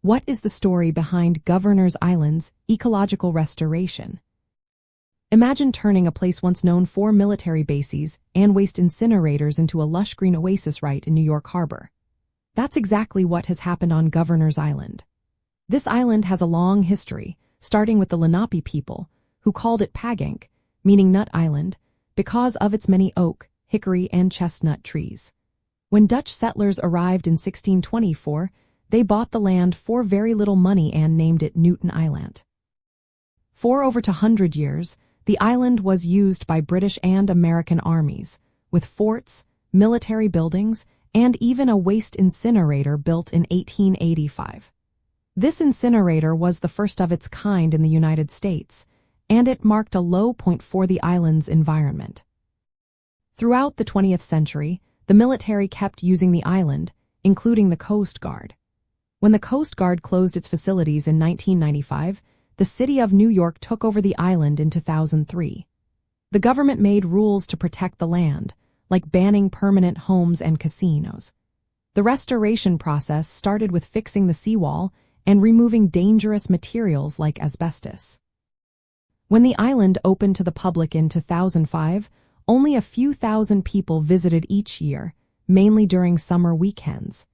What is the story behind Governor's Island's ecological restoration? Imagine turning a place once known for military bases and waste incinerators into a lush green oasis right in New York Harbor. That's exactly what has happened on Governor's Island. This island has a long history, starting with the Lenape people, who called it Pagank, meaning Nut Island, because of its many oak, hickory, and chestnut trees. When Dutch settlers arrived in 1624, they bought the land for very little money and named it Newton Island. For over 200 years, the island was used by British and American armies, with forts, military buildings, and even a waste incinerator built in 1885. This incinerator was the first of its kind in the United States, and it marked a low point for the island's environment. Throughout the 20th century, the military kept using the island, including the Coast Guard. When the Coast Guard closed its facilities in 1995, the city of New York took over the island in 2003. The government made rules to protect the land, like banning permanent homes and casinos. The restoration process started with fixing the seawall and removing dangerous materials like asbestos. When the island opened to the public in 2005, only a few thousand people visited each year, mainly during summer weekends.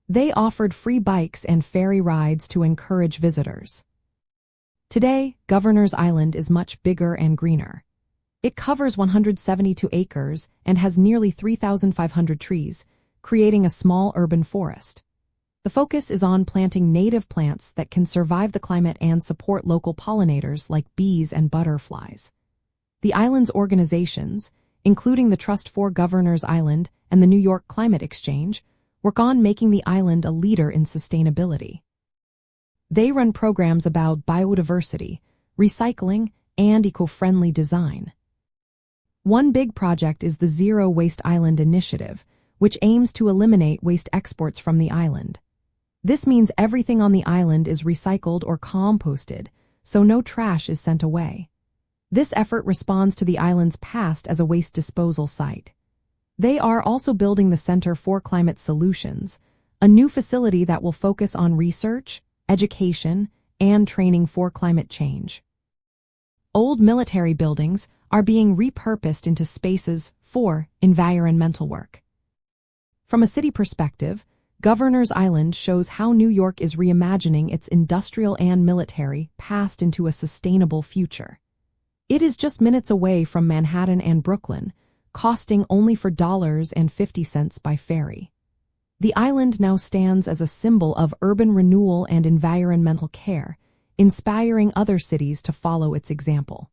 They offered free bikes and ferry rides to encourage visitors. Today, Governor's Island is much bigger and greener. It covers 172 acres and has nearly 3,500 trees, creating a small urban forest. The focus is on planting native plants that can survive the climate and support local pollinators like bees and butterflies. The island's organizations, including the Trust for Governor's Island and the New York Climate Exchange, work on making the island a leader in sustainability. They run programs about biodiversity, recycling, and eco-friendly design. One big project is the Zero Waste Island Initiative, which aims to eliminate waste exports from the island. This means everything on the island is recycled or composted, so no trash is sent away. This effort responds to the island's past as a waste disposal site. They are also building the Center for Climate Solutions, a new facility that will focus on research, education, and training for climate change. Old military buildings are being repurposed into spaces for environmental work. From a city perspective, Governor's Island shows how New York is reimagining its industrial and military past into a sustainable future. It is just minutes away from Manhattan and Brooklyn, costing only $4.50 by ferry. The island now stands as a symbol of urban renewal and environmental care, inspiring other cities to follow its example.